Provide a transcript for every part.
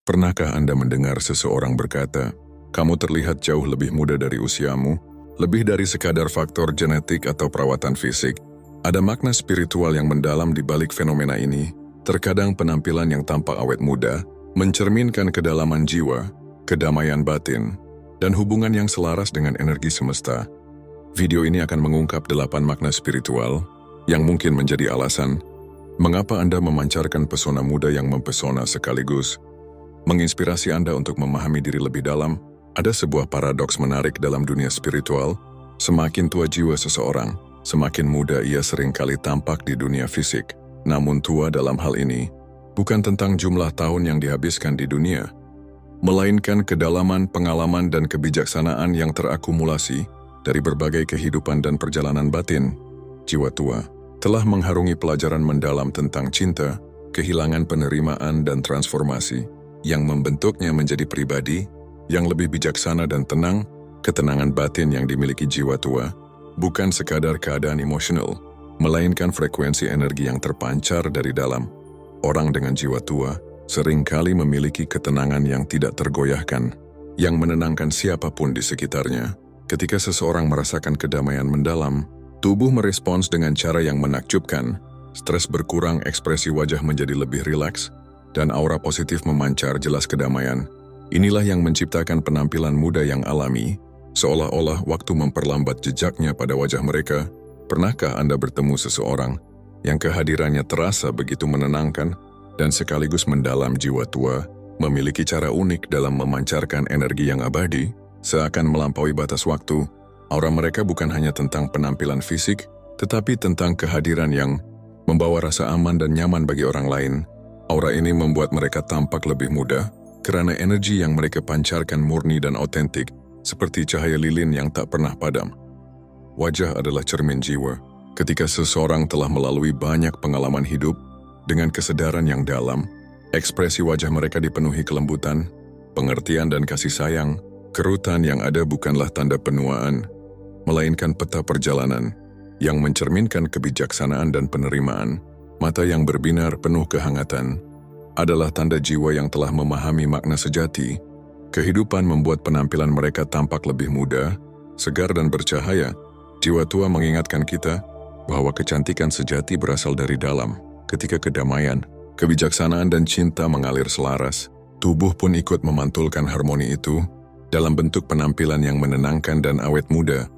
Pernahkah Anda mendengar seseorang berkata, "Kamu terlihat jauh lebih muda dari usiamu," lebih dari sekadar faktor genetik atau perawatan fisik? Ada makna spiritual yang mendalam di balik fenomena ini. Terkadang penampilan yang tampak awet muda mencerminkan kedalaman jiwa, kedamaian batin, dan hubungan yang selaras dengan energi semesta. Video ini akan mengungkap 8 makna spiritual yang mungkin menjadi alasan mengapa Anda memancarkan pesona muda yang mempesona sekaligus menginspirasi Anda untuk memahami diri lebih dalam. Ada sebuah paradoks menarik dalam dunia spiritual. Semakin tua jiwa seseorang, semakin muda ia seringkali tampak di dunia fisik. Namun tua dalam hal ini bukan tentang jumlah tahun yang dihabiskan di dunia, melainkan kedalaman pengalaman dan kebijaksanaan yang terakumulasi dari berbagai kehidupan dan perjalanan batin. Jiwa tua telah mengharungi pelajaran mendalam tentang cinta, kehilangan penerimaan dan transformasi, yang membentuknya menjadi pribadi yang lebih bijaksana dan tenang. Ketenangan batin yang dimiliki jiwa tua bukan sekadar keadaan emosional, melainkan frekuensi energi yang terpancar dari dalam. Orang dengan jiwa tua seringkali memiliki ketenangan yang tidak tergoyahkan, yang menenangkan siapapun di sekitarnya. Ketika seseorang merasakan kedamaian mendalam, tubuh merespons dengan cara yang menakjubkan. Stres berkurang, ekspresi wajah menjadi lebih rilaks, dan aura positif memancar jelas kedamaian. Inilah yang menciptakan penampilan muda yang alami, seolah-olah waktu memperlambat jejaknya pada wajah mereka. Pernahkah Anda bertemu seseorang yang kehadirannya terasa begitu menenangkan dan sekaligus mendalam? Jiwa tua memiliki cara unik dalam memancarkan energi yang abadi, seakan melampaui batas waktu. Aura mereka bukan hanya tentang penampilan fisik, tetapi tentang kehadiran yang membawa rasa aman dan nyaman bagi orang lain. Aura ini membuat mereka tampak lebih muda, karena energi yang mereka pancarkan murni dan otentik, seperti cahaya lilin yang tak pernah padam. Wajah adalah cermin jiwa. Ketika seseorang telah melalui banyak pengalaman hidup, dengan kesadaran yang dalam, ekspresi wajah mereka dipenuhi kelembutan, pengertian dan kasih sayang. Kerutan yang ada bukanlah tanda penuaan, melainkan peta perjalanan yang mencerminkan kebijaksanaan dan penerimaan. Mata yang berbinar penuh kehangatan adalah tanda jiwa yang telah memahami makna sejati. Kehidupan membuat penampilan mereka tampak lebih muda, segar dan bercahaya. Jiwa tua mengingatkan kita bahwa kecantikan sejati berasal dari dalam. Ketika kedamaian, kebijaksanaan dan cinta mengalir selaras, tubuh pun ikut memantulkan harmoni itu dalam bentuk penampilan yang menenangkan dan awet muda.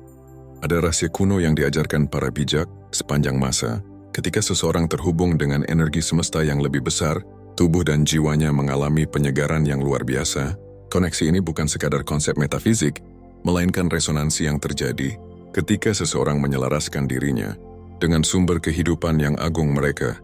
Ada rahasia kuno yang diajarkan para bijak sepanjang masa. Ketika seseorang terhubung dengan energi semesta yang lebih besar, tubuh dan jiwanya mengalami penyegaran yang luar biasa. Koneksi ini bukan sekadar konsep metafisik, melainkan resonansi yang terjadi ketika seseorang menyelaraskan dirinya dengan sumber kehidupan yang agung mereka,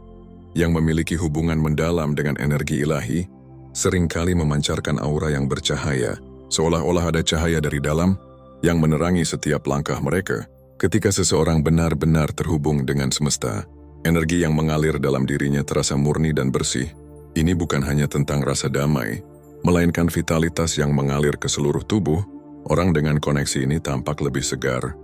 yang memiliki hubungan mendalam dengan energi ilahi, seringkali memancarkan aura yang bercahaya, seolah-olah ada cahaya dari dalam yang menerangi setiap langkah mereka. Ketika seseorang benar-benar terhubung dengan semesta, energi yang mengalir dalam dirinya terasa murni dan bersih. Ini bukan hanya tentang rasa damai, melainkan vitalitas yang mengalir ke seluruh tubuh. Orang dengan koneksi ini tampak lebih segar,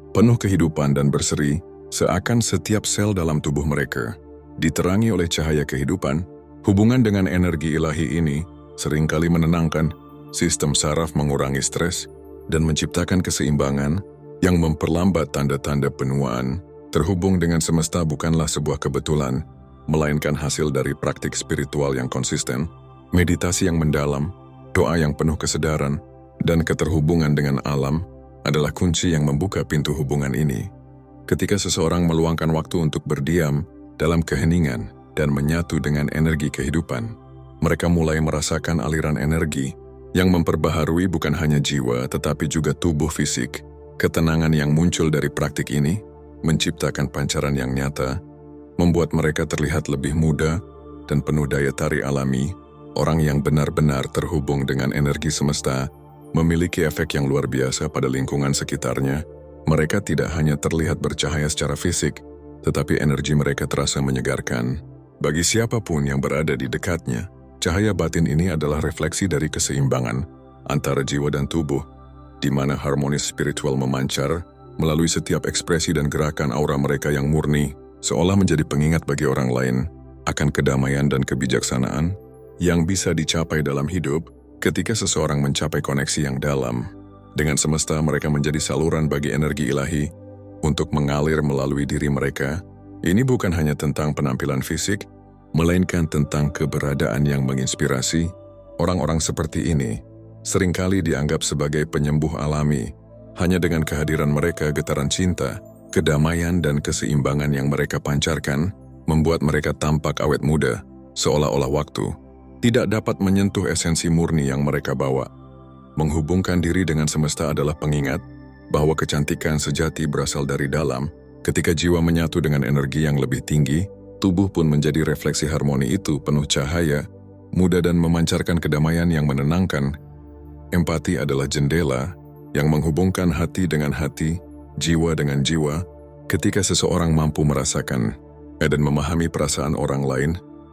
penuh kehidupan dan berseri, seakan setiap sel dalam tubuh mereka diterangi oleh cahaya kehidupan. Hubungan dengan energi ilahi ini seringkali menenangkan sistem saraf, mengurangi stres, dan menciptakan keseimbangan yang memperlambat tanda-tanda penuaan. Terhubung dengan semesta bukanlah sebuah kebetulan, melainkan hasil dari praktik spiritual yang konsisten, meditasi yang mendalam, doa yang penuh kesadaran, dan keterhubungan dengan alam adalah kunci yang membuka pintu hubungan ini. Ketika seseorang meluangkan waktu untuk berdiam dalam keheningan dan menyatu dengan energi kehidupan, mereka mulai merasakan aliran energi yang memperbaharui bukan hanya jiwa tetapi juga tubuh fisik. Ketenangan yang muncul dari praktik ini menciptakan pancaran yang nyata, membuat mereka terlihat lebih muda dan penuh daya tarik alami. Orang yang benar-benar terhubung dengan energi semesta memiliki efek yang luar biasa pada lingkungan sekitarnya. Mereka tidak hanya terlihat bercahaya secara fisik, tetapi energi mereka terasa menyegarkan. Bagi siapapun yang berada di dekatnya, cahaya batin ini adalah refleksi dari keseimbangan antara jiwa dan tubuh, di mana harmonis spiritual memancar melalui setiap ekspresi dan gerakan. Aura mereka yang murni seolah menjadi pengingat bagi orang lain akan kedamaian dan kebijaksanaan yang bisa dicapai dalam hidup ketika seseorang mencapai koneksi yang dalam. Dengan semesta, mereka menjadi saluran bagi energi ilahi untuk mengalir melalui diri mereka. Ini bukan hanya tentang penampilan fisik, melainkan tentang keberadaan yang menginspirasi. Orang-orang seperti ini seringkali dianggap sebagai penyembuh alami. Hanya dengan kehadiran mereka, getaran cinta, kedamaian, dan keseimbangan yang mereka pancarkan membuat mereka tampak awet muda, seolah-olah waktu tidak dapat menyentuh esensi murni yang mereka bawa. Menghubungkan diri dengan semesta adalah pengingat bahwa kecantikan sejati berasal dari dalam. Ketika jiwa menyatu dengan energi yang lebih tinggi, tubuh pun menjadi refleksi harmoni itu, penuh cahaya, muda, dan memancarkan kedamaian yang menenangkan. Empati adalah jendela yang menghubungkan hati dengan hati, jiwa dengan jiwa. Ketika seseorang mampu merasakan dan memahami perasaan orang lain,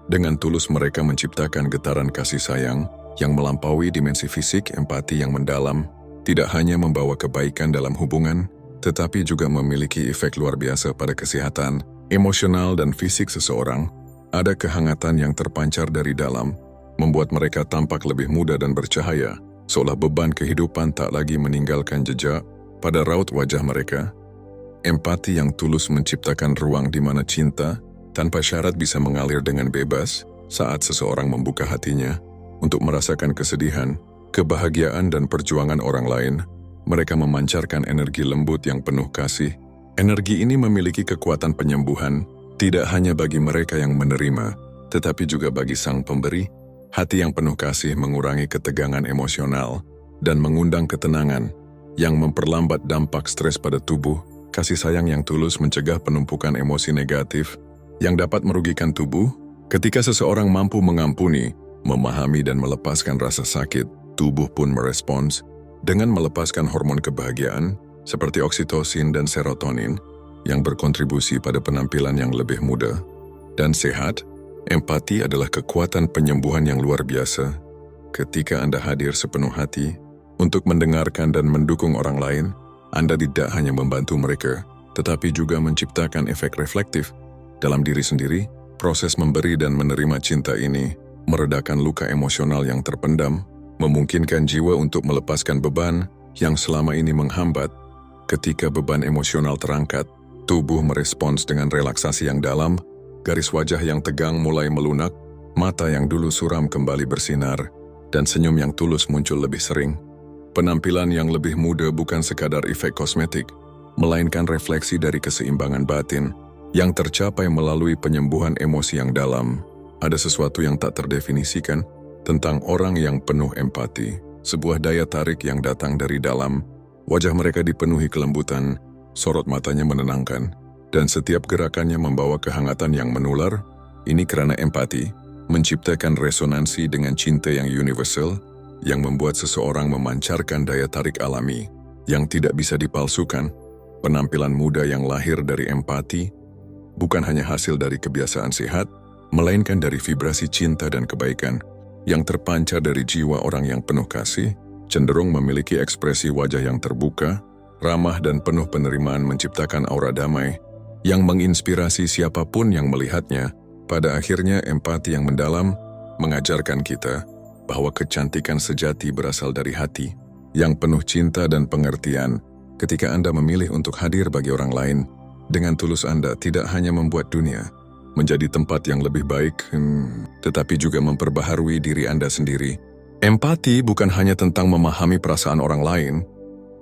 dengan tulus mereka menciptakan getaran kasih sayang yang melampaui dimensi fisik. Empati yang mendalam tidak hanya membawa kebaikan dalam hubungan, tetapi juga memiliki efek luar biasa pada kesehatan emosional dan fisik seseorang. Ada kehangatan yang terpancar dari dalam, membuat mereka tampak lebih muda dan bercahaya, seolah beban kehidupan tak lagi meninggalkan jejak pada raut wajah mereka. Empati yang tulus menciptakan ruang di mana cinta tanpa syarat bisa mengalir dengan bebas. Saat seseorang membuka hatinya untuk merasakan kesedihan, kebahagiaan, dan perjuangan orang lain, mereka memancarkan energi lembut yang penuh kasih. Energi ini memiliki kekuatan penyembuhan, tidak hanya bagi mereka yang menerima, tetapi juga bagi sang pemberi. Hati yang penuh kasih mengurangi ketegangan emosional dan mengundang ketenangan yang memperlambat dampak stres pada tubuh. Kasih sayang yang tulus mencegah penumpukan emosi negatif yang dapat merugikan tubuh. Ketika seseorang mampu mengampuni, memahami, dan melepaskan rasa sakit, tubuh pun merespons dengan melepaskan hormon kebahagiaan seperti oksitosin dan serotonin yang berkontribusi pada penampilan yang lebih muda dan sehat. Empati adalah kekuatan penyembuhan yang luar biasa. Ketika Anda hadir sepenuh hati untuk mendengarkan dan mendukung orang lain, Anda tidak hanya membantu mereka, tetapi juga menciptakan efek reflektif dalam diri sendiri. Proses memberi dan menerima cinta ini meredakan luka emosional yang terpendam, memungkinkan jiwa untuk melepaskan beban yang selama ini menghambat. Ketika beban emosional terangkat, tubuh merespons dengan relaksasi yang dalam, garis wajah yang tegang mulai melunak, mata yang dulu suram kembali bersinar, dan senyum yang tulus muncul lebih sering. Penampilan yang lebih muda bukan sekadar efek kosmetik, melainkan refleksi dari keseimbangan batin yang tercapai melalui penyembuhan emosi yang dalam. Ada sesuatu yang tak terdefinisikan tentang orang yang penuh empati, sebuah daya tarik yang datang dari dalam. Wajah mereka dipenuhi kelembutan, sorot matanya menenangkan, dan setiap gerakannya membawa kehangatan yang menular. Ini karena empati menciptakan resonansi dengan cinta yang universal, yang membuat seseorang memancarkan daya tarik alami yang tidak bisa dipalsukan. Penampilan muda yang lahir dari empati bukan hanya hasil dari kebiasaan sehat, melainkan dari vibrasi cinta dan kebaikan yang terpancar dari jiwa orang yang penuh kasih, cenderung memiliki ekspresi wajah yang terbuka, ramah, dan penuh penerimaan, menciptakan aura damai yang menginspirasi siapapun yang melihatnya. Pada akhirnya, empati yang mendalam mengajarkan kita bahwa kecantikan sejati berasal dari hati yang penuh cinta dan pengertian. Ketika Anda memilih untuk hadir bagi orang lain, dengan tulus Anda tidak hanya membuat dunia menjadi tempat yang lebih baik, tetapi juga memperbaharui diri Anda sendiri. Empati bukan hanya tentang memahami perasaan orang lain,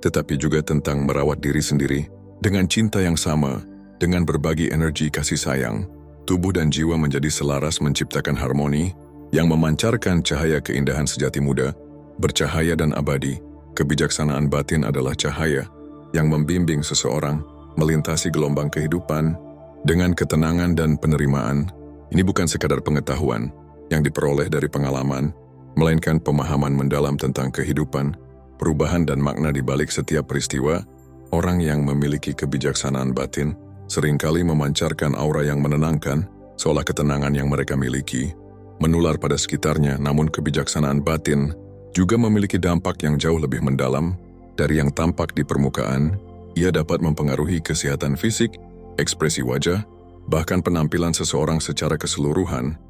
tetapi juga tentang merawat diri sendiri dengan cinta yang sama. Dengan berbagi energi kasih sayang, tubuh dan jiwa menjadi selaras, menciptakan harmoni yang memancarkan cahaya keindahan sejati muda, bercahaya dan abadi. Kebijaksanaan batin adalah cahaya yang membimbing seseorang melintasi gelombang kehidupan dengan ketenangan dan penerimaan. Ini bukan sekadar pengetahuan yang diperoleh dari pengalaman, melainkan pemahaman mendalam tentang kehidupan, perubahan, dan makna di balik setiap peristiwa. Orang yang memiliki kebijaksanaan batin seringkali memancarkan aura yang menenangkan, seolah ketenangan yang mereka miliki menular pada sekitarnya. Namun kebijaksanaan batin juga memiliki dampak yang jauh lebih mendalam dari yang tampak di permukaan. Ia dapat mempengaruhi kesehatan fisik, ekspresi wajah, bahkan penampilan seseorang secara keseluruhan.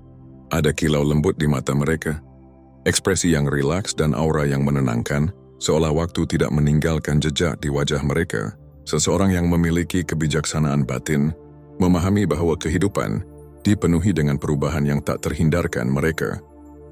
Ada kilau lembut di mata mereka, ekspresi yang rilaks dan aura yang menenangkan, seolah waktu tidak meninggalkan jejak di wajah mereka. Seseorang yang memiliki kebijaksanaan batin, memahami bahwa kehidupan dipenuhi dengan perubahan yang tak terhindarkan. Mereka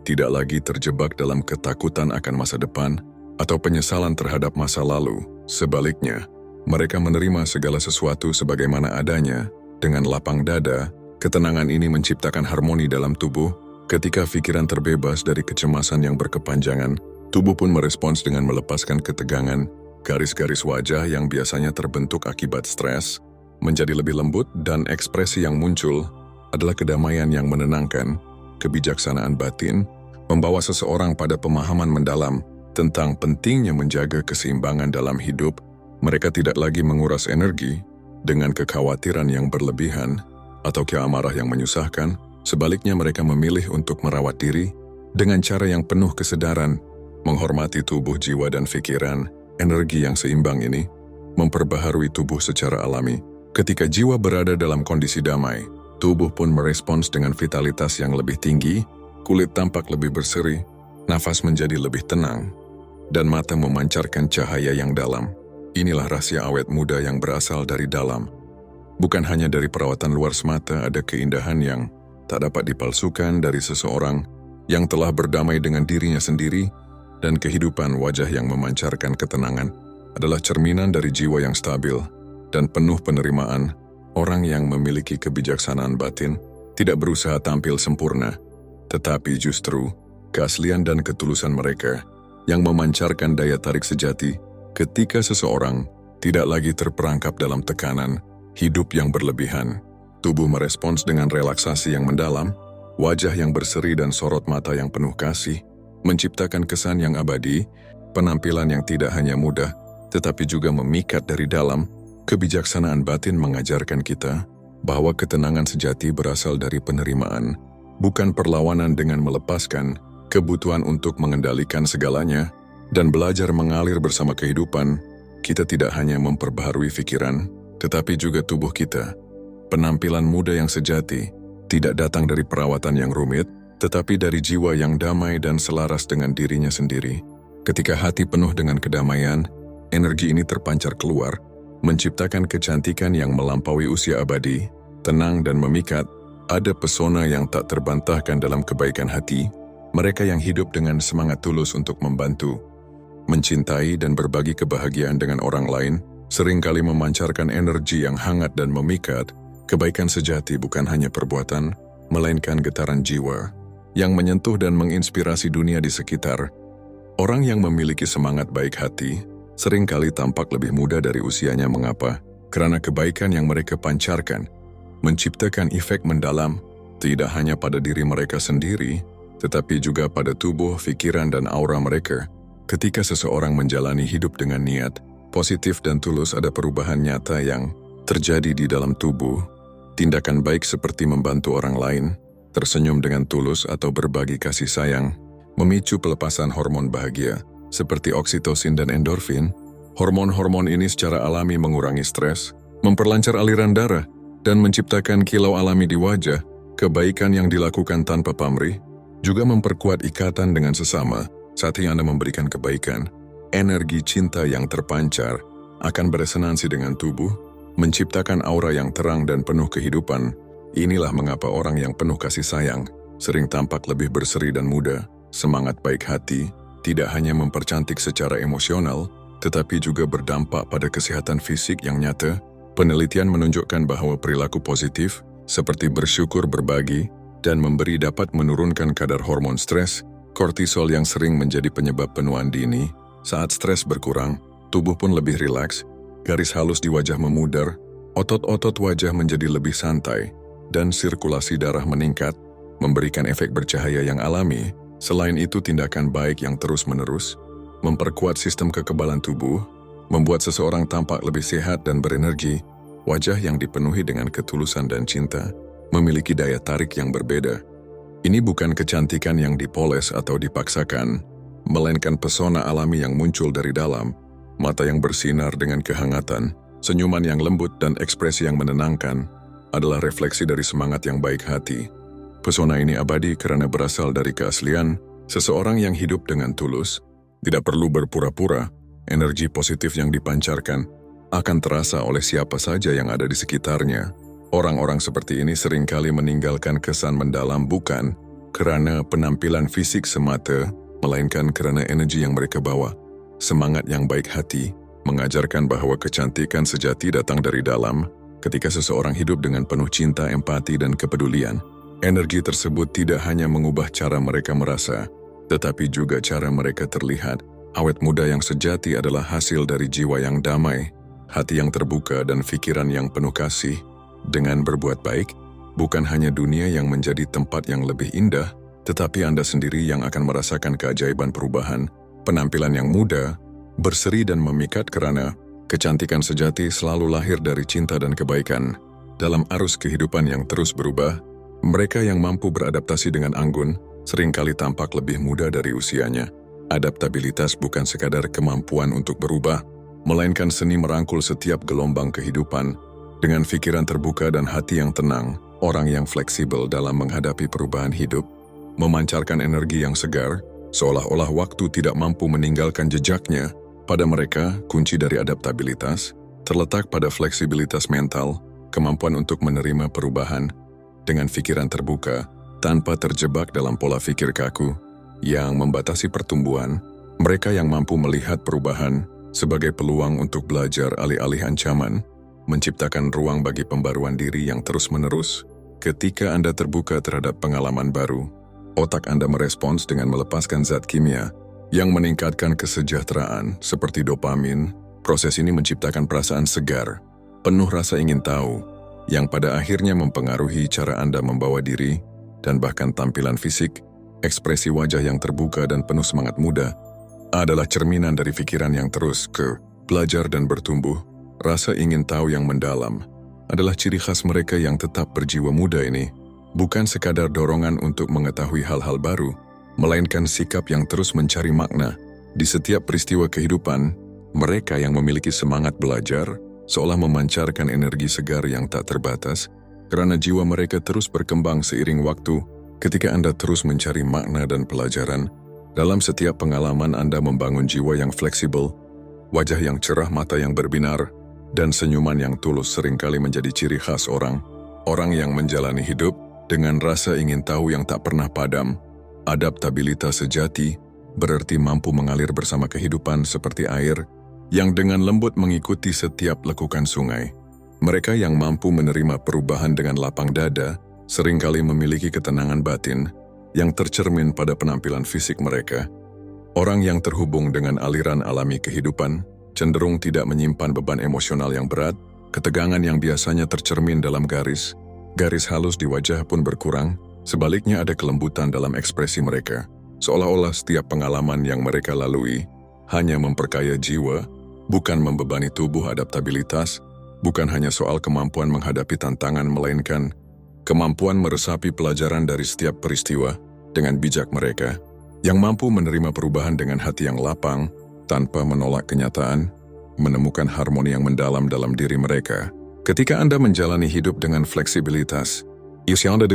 tidak lagi terjebak dalam ketakutan akan masa depan atau penyesalan terhadap masa lalu. Sebaliknya, mereka menerima segala sesuatu sebagaimana adanya dengan lapang dada. Ketenangan ini menciptakan harmoni dalam tubuh. Ketika pikiran terbebas dari kecemasan yang berkepanjangan, tubuh pun merespons dengan melepaskan ketegangan. Garis-garis wajah yang biasanya terbentuk akibat stres menjadi lebih lembut, dan ekspresi yang muncul adalah kedamaian yang menenangkan. Kebijaksanaan batin membawa seseorang pada pemahaman mendalam tentang pentingnya menjaga keseimbangan dalam hidup. Mereka tidak lagi menguras energi dengan kekhawatiran yang berlebihan atau keamarah yang menyusahkan. Sebaliknya, mereka memilih untuk merawat diri dengan cara yang penuh kesadaran, menghormati tubuh, jiwa, dan pikiran. Energi yang seimbang ini memperbaharui tubuh secara alami. Ketika jiwa berada dalam kondisi damai, tubuh pun merespons dengan vitalitas yang lebih tinggi, kulit tampak lebih berseri, nafas menjadi lebih tenang, dan mata memancarkan cahaya yang dalam. Inilah rahasia awet muda yang berasal dari dalam. Bukan hanya dari perawatan luar semata, ada keindahan yang tak dapat dipalsukan dari seseorang yang telah berdamai dengan dirinya sendiri, dan kehidupan. Wajah yang memancarkan ketenangan adalah cerminan dari jiwa yang stabil dan penuh penerimaan. Orang yang memiliki kebijaksanaan batin tidak berusaha tampil sempurna, tetapi justru keaslian dan ketulusan mereka yang memancarkan daya tarik sejati. Ketika seseorang tidak lagi terperangkap dalam tekanan hidup yang berlebihan, tubuh merespons dengan relaksasi yang mendalam, wajah yang berseri dan sorot mata yang penuh kasih menciptakan kesan yang abadi. Penampilan yang tidak hanya mudah, tetapi juga memikat dari dalam. Kebijaksanaan batin mengajarkan kita bahwa ketenangan sejati berasal dari penerimaan, bukan perlawanan dengan melepaskan kebutuhan untuk mengendalikan segalanya, dan belajar mengalir bersama kehidupan. Kita tidak hanya memperbaharui pikiran, tetapi juga tubuh kita. Penampilan muda yang sejati tidak datang dari perawatan yang rumit, tetapi dari jiwa yang damai dan selaras dengan dirinya sendiri. Ketika hati penuh dengan kedamaian, energi ini terpancar keluar, menciptakan kecantikan yang melampaui usia abadi, tenang dan memikat. Ada pesona yang tak terbantahkan dalam kebaikan hati. Mereka yang hidup dengan semangat tulus untuk membantu, mencintai dan berbagi kebahagiaan dengan orang lain, seringkali memancarkan energi yang hangat dan memikat. Kebaikan sejati bukan hanya perbuatan, melainkan getaran jiwa yang menyentuh dan menginspirasi dunia di sekitar. Orang yang memiliki semangat baik hati seringkali tampak lebih muda dari usianya. Mengapa? Karena kebaikan yang mereka pancarkan menciptakan efek mendalam tidak hanya pada diri mereka sendiri, tetapi juga pada tubuh, pikiran, dan aura mereka. Ketika seseorang menjalani hidup dengan niat positif dan tulus, ada perubahan nyata yang terjadi di dalam tubuh. Tindakan baik seperti membantu orang lain, tersenyum dengan tulus, atau berbagi kasih sayang memicu pelepasan hormon bahagia seperti oksitosin dan endorfin. Hormon-hormon ini secara alami mengurangi stres, memperlancar aliran darah, dan menciptakan kilau alami di wajah. Kebaikan yang dilakukan tanpa pamrih juga memperkuat ikatan dengan sesama. Saat Anda memberikan kebaikan, energi cinta yang terpancar akan beresonansi dengan tubuh, menciptakan aura yang terang dan penuh kehidupan. Inilah mengapa orang yang penuh kasih sayang sering tampak lebih berseri dan muda. Semangat baik hati tidak hanya mempercantik secara emosional, tetapi juga berdampak pada kesehatan fisik yang nyata. Penelitian menunjukkan bahwa perilaku positif, seperti bersyukur, berbagi, dan memberi dapat menurunkan kadar hormon stres, kortisol yang sering menjadi penyebab penuaan dini. Saat stres berkurang, tubuh pun lebih rilaks, garis halus di wajah memudar, otot-otot wajah menjadi lebih santai, dan sirkulasi darah meningkat, memberikan efek bercahaya yang alami. Selain itu, tindakan baik yang terus-menerus memperkuat sistem kekebalan tubuh, membuat seseorang tampak lebih sehat dan berenergi. Wajah yang dipenuhi dengan ketulusan dan cinta memiliki daya tarik yang berbeda. Ini bukan kecantikan yang dipoles atau dipaksakan, melainkan pesona alami yang muncul dari dalam. Mata yang bersinar dengan kehangatan, senyuman yang lembut, dan ekspresi yang menenangkan adalah refleksi dari semangat yang baik hati. Pesona ini abadi karena berasal dari keaslian seseorang yang hidup dengan tulus, tidak perlu berpura-pura. Energi positif yang dipancarkan akan terasa oleh siapa saja yang ada di sekitarnya. Orang-orang seperti ini seringkali meninggalkan kesan mendalam bukan karena penampilan fisik semata, melainkan karena energi yang mereka bawa. Semangat yang baik hati mengajarkan bahwa kecantikan sejati datang dari dalam. Ketika seseorang hidup dengan penuh cinta, empati, dan kepedulian, energi tersebut tidak hanya mengubah cara mereka merasa, tetapi juga cara mereka terlihat. Awet muda yang sejati adalah hasil dari jiwa yang damai, hati yang terbuka, dan pikiran yang penuh kasih. Dengan berbuat baik, bukan hanya dunia yang menjadi tempat yang lebih indah, tetapi Anda sendiri yang akan merasakan keajaiban perubahan. Penampilan yang muda, berseri dan memikat karena kecantikan sejati selalu lahir dari cinta dan kebaikan. Dalam arus kehidupan yang terus berubah, mereka yang mampu beradaptasi dengan anggun seringkali tampak lebih muda dari usianya. Adaptabilitas bukan sekadar kemampuan untuk berubah, melainkan seni merangkul setiap gelombang kehidupan. Dengan pikiran terbuka dan hati yang tenang, orang yang fleksibel dalam menghadapi perubahan hidup, memancarkan energi yang segar, seolah-olah waktu tidak mampu meninggalkan jejaknya. Pada mereka, kunci dari adaptabilitas terletak pada fleksibilitas mental, kemampuan untuk menerima perubahan dengan pikiran terbuka, tanpa terjebak dalam pola pikir kaku yang membatasi pertumbuhan. Mereka yang mampu melihat perubahan sebagai peluang untuk belajar alih-alih ancaman, menciptakan ruang bagi pembaruan diri yang terus-menerus. Ketika Anda terbuka terhadap pengalaman baru, otak Anda merespons dengan melepaskan zat kimia yang meningkatkan kesejahteraan seperti dopamin. Proses ini menciptakan perasaan segar, penuh rasa ingin tahu, yang pada akhirnya mempengaruhi cara Anda membawa diri dan bahkan tampilan fisik. Ekspresi wajah yang terbuka dan penuh semangat muda adalah cerminan dari pikiran yang terus belajar dan bertumbuh. Rasa ingin tahu yang mendalam adalah ciri khas mereka yang tetap berjiwa muda ini. Bukan sekadar dorongan untuk mengetahui hal-hal baru, melainkan sikap yang terus mencari makna. Di setiap peristiwa kehidupan, mereka yang memiliki semangat belajar seolah memancarkan energi segar yang tak terbatas, karena jiwa mereka terus berkembang seiring waktu. Ketika Anda terus mencari makna dan pelajaran, dalam setiap pengalaman Anda membangun jiwa yang fleksibel, wajah yang cerah, mata yang berbinar, dan senyuman yang tulus seringkali menjadi ciri khas orang yang menjalani hidup dengan rasa ingin tahu yang tak pernah padam. Adaptabilitas sejati berarti mampu mengalir bersama kehidupan seperti air yang dengan lembut mengikuti setiap lekukan sungai. Mereka yang mampu menerima perubahan dengan lapang dada seringkali memiliki ketenangan batin yang tercermin pada penampilan fisik mereka. Orang yang terhubung dengan aliran alami kehidupan cenderung tidak menyimpan beban emosional yang berat. Ketegangan yang biasanya tercermin dalam garis halus di wajah pun berkurang. Sebaliknya ada kelembutan dalam ekspresi mereka, seolah-olah setiap pengalaman yang mereka lalui hanya memperkaya jiwa, bukan membebani tubuh. Adaptabilitas bukan hanya soal kemampuan menghadapi tantangan, melainkan kemampuan meresapi pelajaran dari setiap peristiwa dengan bijak. Mereka yang mampu menerima perubahan dengan hati yang lapang, tanpa menolak kenyataan, menemukan harmoni yang mendalam dalam diri mereka. Ketika Anda menjalani hidup dengan fleksibilitas, Anda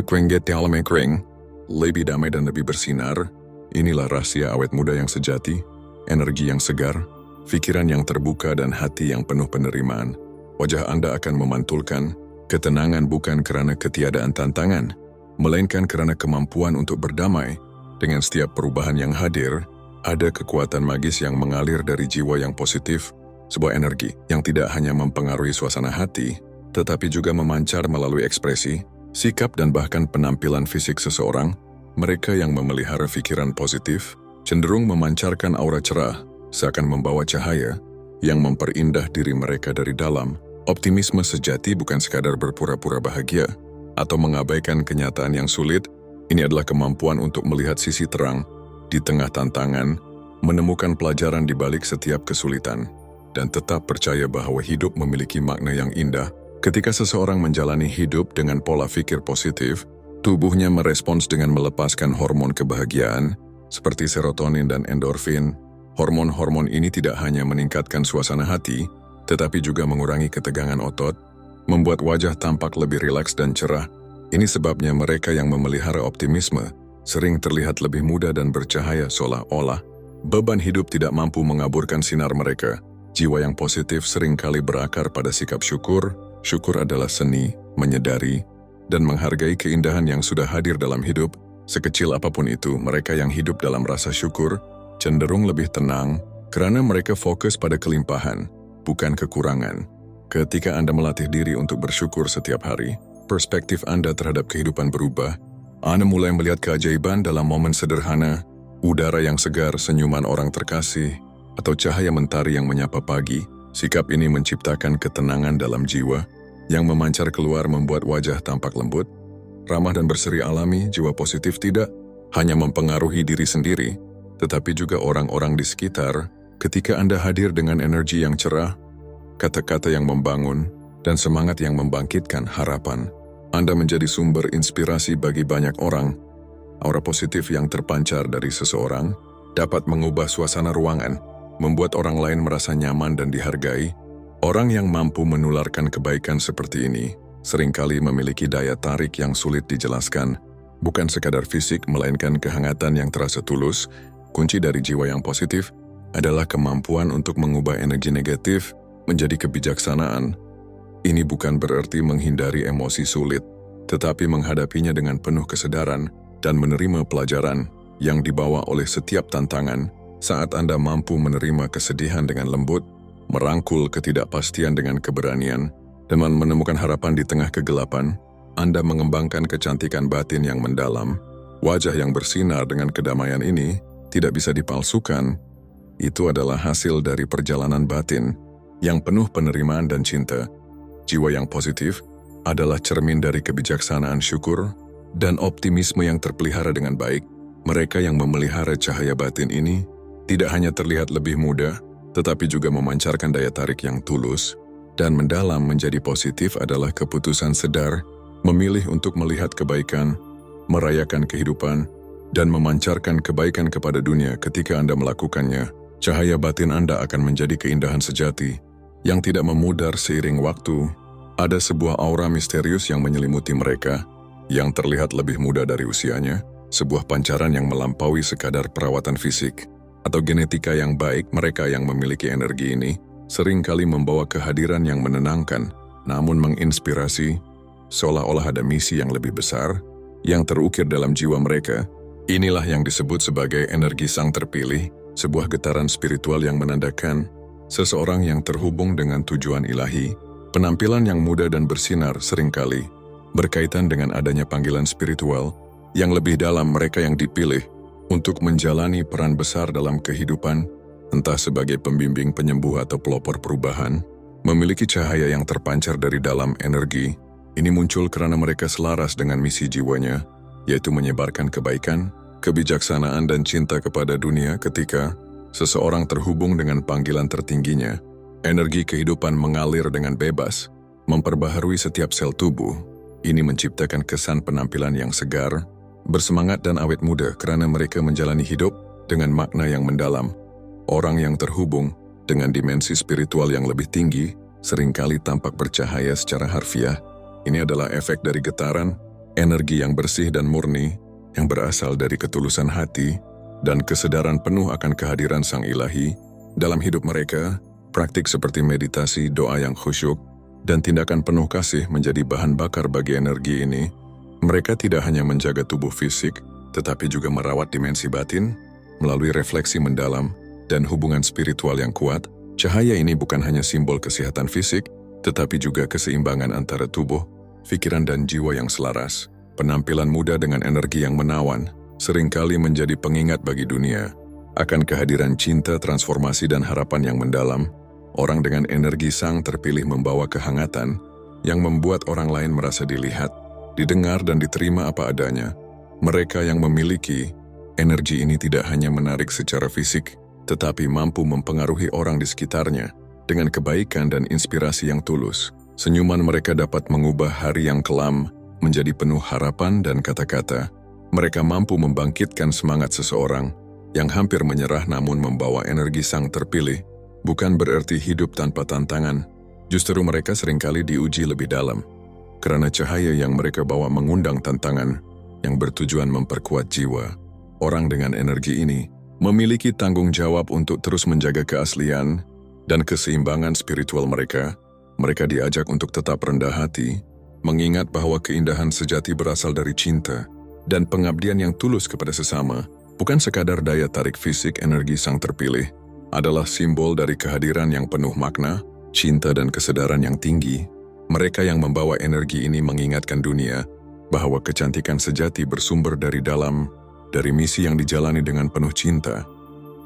lebih damai dan lebih bersinar. Inilah rahasia awet muda yang sejati, energi yang segar, pikiran yang terbuka, dan hati yang penuh penerimaan. Wajah Anda akan memantulkan ketenangan bukan karena ketiadaan tantangan, melainkan karena kemampuan untuk berdamai. Dengan setiap perubahan yang hadir, ada kekuatan magis yang mengalir dari jiwa yang positif, sebuah energi yang tidak hanya mempengaruhi suasana hati, tetapi juga memancar melalui ekspresi, sikap, dan bahkan penampilan fisik seseorang. Mereka yang memelihara pikiran positif cenderung memancarkan aura cerah, seakan membawa cahaya yang memperindah diri mereka dari dalam. Optimisme sejati bukan sekadar berpura-pura bahagia atau mengabaikan kenyataan yang sulit. Ini adalah kemampuan untuk melihat sisi terang di tengah tantangan, menemukan pelajaran di balik setiap kesulitan, dan tetap percaya bahwa hidup memiliki makna yang indah. Ketika seseorang menjalani hidup dengan pola pikir positif, tubuhnya merespons dengan melepaskan hormon kebahagiaan seperti serotonin dan endorfin. Hormon-hormon ini tidak hanya meningkatkan suasana hati, tetapi juga mengurangi ketegangan otot, membuat wajah tampak lebih rileks dan cerah. Ini sebabnya mereka yang memelihara optimisme sering terlihat lebih muda dan bercahaya, seolah-olah beban hidup tidak mampu mengaburkan sinar mereka. Jiwa yang positif seringkali berakar pada sikap syukur. Syukur adalah seni, menyadari, dan menghargai keindahan yang sudah hadir dalam hidup. Sekecil apapun itu, mereka yang hidup dalam rasa syukur cenderung lebih tenang karena mereka fokus pada kelimpahan, bukan kekurangan. Ketika Anda melatih diri untuk bersyukur setiap hari, perspektif Anda terhadap kehidupan berubah. Anda mulai melihat keajaiban dalam momen sederhana, udara yang segar, senyuman orang terkasih, atau cahaya mentari yang menyapa pagi. Sikap ini menciptakan ketenangan dalam jiwa yang memancar keluar, membuat wajah tampak lembut, ramah dan berseri alami. Jiwa positif tidak hanya mempengaruhi diri sendiri, tetapi juga orang-orang di sekitar. Ketika Anda hadir dengan energi yang cerah, kata-kata yang membangun, dan semangat yang membangkitkan harapan, Anda menjadi sumber inspirasi bagi banyak orang. Aura positif yang terpancar dari seseorang dapat mengubah suasana ruangan, membuat orang lain merasa nyaman dan dihargai. Orang yang mampu menularkan kebaikan seperti ini seringkali memiliki daya tarik yang sulit dijelaskan. Bukan sekadar fisik, melainkan kehangatan yang terasa tulus. Kunci dari jiwa yang positif adalah kemampuan untuk mengubah energi negatif menjadi kebijaksanaan. Ini bukan berarti menghindari emosi sulit, tetapi menghadapinya dengan penuh kesadaran dan menerima pelajaran yang dibawa oleh setiap tantangan. Saat Anda mampu menerima kesedihan dengan lembut, merangkul ketidakpastian dengan keberanian, dan menemukan harapan di tengah kegelapan, Anda mengembangkan kecantikan batin yang mendalam. Wajah yang bersinar dengan kedamaian ini tidak bisa dipalsukan. Itu adalah hasil dari perjalanan batin yang penuh penerimaan dan cinta. Jiwa yang positif adalah cermin dari kebijaksanaan, syukur, dan optimisme yang terpelihara dengan baik. Mereka yang memelihara cahaya batin ini tidak hanya terlihat lebih muda, tetapi juga memancarkan daya tarik yang tulus dan mendalam. Menjadi positif adalah keputusan sadar, memilih untuk melihat kebaikan, merayakan kehidupan, dan memancarkan kebaikan kepada dunia. Ketika Anda melakukannya, cahaya batin Anda akan menjadi keindahan sejati yang tidak memudar seiring waktu. Ada sebuah aura misterius yang menyelimuti mereka, yang terlihat lebih muda dari usianya, sebuah pancaran yang melampaui sekadar perawatan fisik atau genetika yang baik. Mereka yang memiliki energi ini seringkali membawa kehadiran yang menenangkan, namun menginspirasi, seolah-olah ada misi yang lebih besar yang terukir dalam jiwa mereka. Inilah yang disebut sebagai energi sang terpilih, sebuah getaran spiritual yang menandakan seseorang yang terhubung dengan tujuan ilahi. Penampilan yang muda dan bersinar seringkali berkaitan dengan adanya panggilan spiritual yang lebih dalam. Mereka yang dipilih untuk menjalani peran besar dalam kehidupan, entah sebagai pembimbing, penyembuh, atau pelopor perubahan, memiliki cahaya yang terpancar dari dalam. Energi ini muncul karena mereka selaras dengan misi jiwanya, yaitu menyebarkan kebaikan, kebijaksanaan, dan cinta kepada dunia. Ketika seseorang terhubung dengan panggilan tertingginya, energi kehidupan mengalir dengan bebas, memperbaharui setiap sel tubuh. Ini menciptakan kesan penampilan yang segar, bersemangat, dan awet muda karena mereka menjalani hidup dengan makna yang mendalam. Orang yang terhubung dengan dimensi spiritual yang lebih tinggi seringkali tampak bercahaya secara harfiah. Ini adalah efek dari getaran energi yang bersih dan murni yang berasal dari ketulusan hati dan kesadaran penuh akan kehadiran Sang Ilahi dalam hidup mereka. Praktik seperti meditasi, doa yang khusyuk, dan tindakan penuh kasih menjadi bahan bakar bagi energi ini. Mereka tidak hanya menjaga tubuh fisik, tetapi juga merawat dimensi batin melalui refleksi mendalam dan hubungan spiritual yang kuat. Cahaya ini bukan hanya simbol kesehatan fisik, tetapi juga keseimbangan antara tubuh, pikiran, dan jiwa yang selaras. Penampilan muda dengan energi yang menawan seringkali menjadi pengingat bagi dunia akan kehadiran cinta, transformasi, dan harapan yang mendalam. Orang dengan energi sang terpilih membawa kehangatan yang membuat orang lain merasa dilihat, didengar, dan diterima apa adanya. Mereka yang memiliki energi ini tidak hanya menarik secara fisik, tetapi mampu mempengaruhi orang di sekitarnya dengan kebaikan dan inspirasi yang tulus. Senyuman mereka dapat mengubah hari yang kelam menjadi penuh harapan dan kata-kata. Mereka mampu membangkitkan semangat seseorang yang hampir menyerah, namun membawa energi sang terpilih. Bukan berarti hidup tanpa tantangan, justru mereka seringkali diuji lebih dalam. karena cahaya yang mereka bawa mengundang tantangan yang bertujuan memperkuat jiwa. Orang dengan energi ini memiliki tanggung jawab untuk terus menjaga keaslian dan keseimbangan spiritual mereka. Mereka diajak untuk tetap rendah hati, mengingat bahwa keindahan sejati berasal dari cinta dan pengabdian yang tulus kepada sesama, bukan sekadar daya tarik fisik. Energi sang terpilih adalah simbol dari kehadiran yang penuh makna, cinta dan kesadaran yang tinggi. Mereka yang membawa energi ini mengingatkan dunia bahwa kecantikan sejati bersumber dari dalam, dari misi yang dijalani dengan penuh cinta,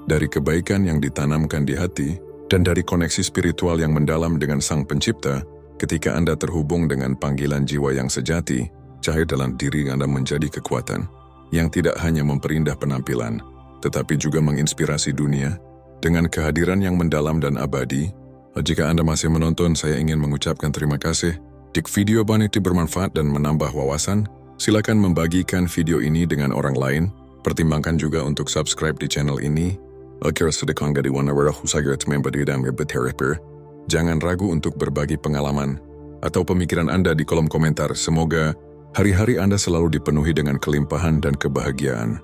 dari kebaikan yang ditanamkan di hati, dan dari koneksi spiritual yang mendalam dengan Sang Pencipta. Ketika Anda terhubung dengan panggilan jiwa yang sejati, cahaya dalam diri Anda menjadi kekuatan yang tidak hanya memperindah penampilan, tetapi juga menginspirasi dunia dengan kehadiran yang mendalam dan abadi. Jika Anda masih menonton, saya ingin mengucapkan terima kasih. Jika video ini bermanfaat dan menambah wawasan, silakan membagikan video ini dengan orang lain. Pertimbangkan juga untuk subscribe di channel ini. Jangan ragu untuk berbagi pengalaman atau pemikiran Anda di kolom komentar. Semoga hari-hari Anda selalu dipenuhi dengan kelimpahan dan kebahagiaan.